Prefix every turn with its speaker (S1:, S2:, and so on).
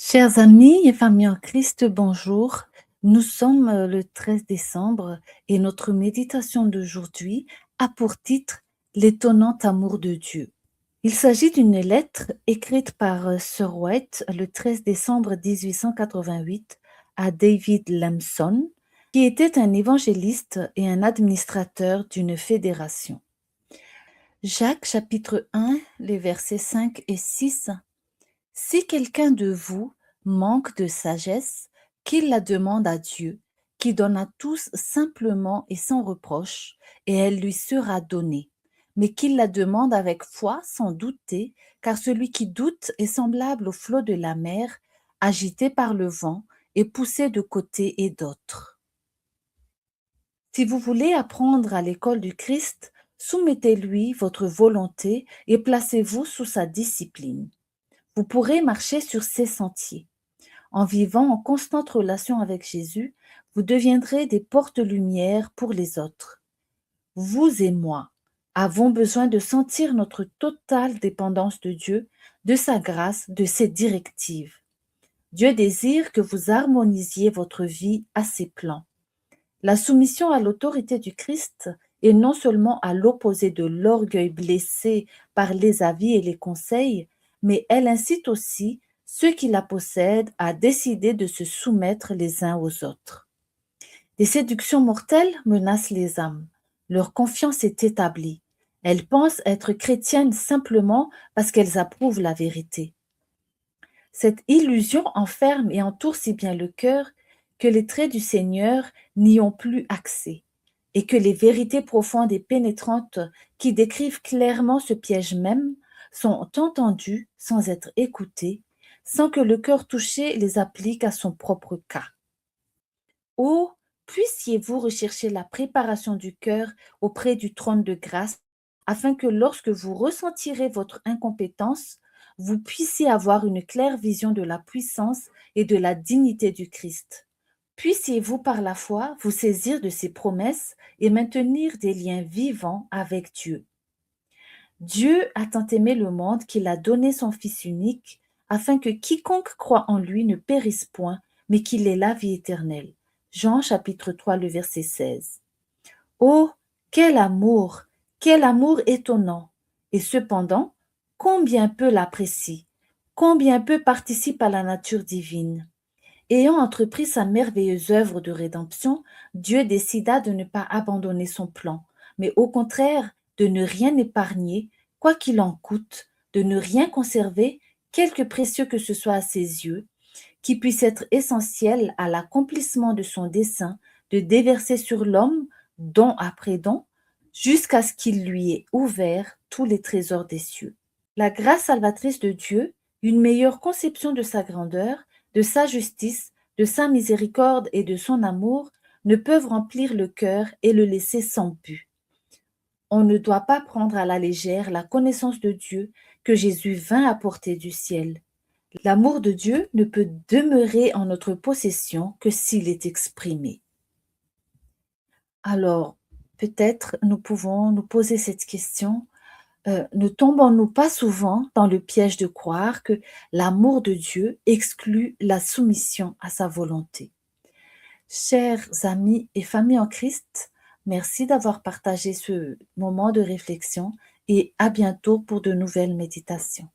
S1: Chers amis et familles en Christ, bonjour. Nous sommes le 13 décembre et notre méditation d'aujourd'hui a pour titre L'étonnant amour de Dieu. Il s'agit d'une lettre écrite par Sir White le 13 décembre 1888 à David Lamson, qui était un évangéliste et un administrateur d'une fédération. Jacques chapitre 1, les versets 5 et 6. Si quelqu'un de vous manque de sagesse, qu'il la demande à Dieu, qui donne à tous simplement et sans reproche, et elle lui sera donnée. Mais qu'il la demande avec foi, sans douter, car celui qui doute est semblable au flot de la mer, agité par le vent et poussé de côté et d'autre. Si vous voulez apprendre à l'école du Christ, soumettez-lui votre volonté et placez-vous sous sa discipline. Vous pourrez marcher sur ces sentiers. En vivant en constante relation avec Jésus, vous deviendrez des porte-lumière pour les autres. Vous et moi avons besoin de sentir notre totale dépendance de Dieu, de sa grâce, de ses directives. Dieu désire que vous harmonisiez votre vie à ses plans. La soumission à l'autorité du Christ est non seulement à l'opposé de l'orgueil blessé par les avis et les conseils, mais elle incite aussi ceux qui la possèdent à décider de se soumettre les uns aux autres. Des séductions mortelles menacent les âmes. Leur confiance est établie. Elles pensent être chrétiennes simplement parce qu'elles approuvent la vérité. Cette illusion enferme et entoure si bien le cœur que les traits du Seigneur n'y ont plus accès, et que les vérités profondes et pénétrantes qui décrivent clairement ce piège même sont entendues sans être écoutées, sans que le cœur touché les applique à son propre cas. Oh, puissiez-vous rechercher la préparation du cœur auprès du trône de grâce, afin que lorsque vous ressentirez votre incompétence, vous puissiez avoir une claire vision de la puissance et de la dignité du Christ. Puissiez-vous par la foi vous saisir de ses promesses et maintenir des liens vivants avec Dieu. Dieu a tant aimé le monde qu'il a donné son Fils unique, afin que quiconque croit en lui ne périsse point, mais qu'il ait la vie éternelle. Jean chapitre 3, le verset 16. Oh, quel amour étonnant! Et cependant, combien peu l'apprécie, combien peu participe à la nature divine. Ayant entrepris sa merveilleuse œuvre de rédemption, Dieu décida de ne pas abandonner son plan, mais au contraire de ne rien épargner, quoi qu'il en coûte, de ne rien conserver, quelque précieux que ce soit à ses yeux, qui puisse être essentiel à l'accomplissement de son dessein de déverser sur l'homme, don après don, jusqu'à ce qu'il lui ait ouvert tous les trésors des cieux. La grâce salvatrice de Dieu, une meilleure conception de sa grandeur, de sa justice, de sa miséricorde et de son amour ne peuvent remplir le cœur et le laisser sans but. On ne doit pas prendre à la légère la connaissance de Dieu que Jésus vint apporter du ciel. L'amour de Dieu ne peut demeurer en notre possession que s'il est exprimé. Alors, peut-être nous pouvons nous poser cette question. Ne tombons-nous pas souvent dans le piège de croire que l'amour de Dieu exclut la soumission à sa volonté? Chers amis et familles en Christ, merci d'avoir partagé ce moment de réflexion et à bientôt pour de nouvelles méditations.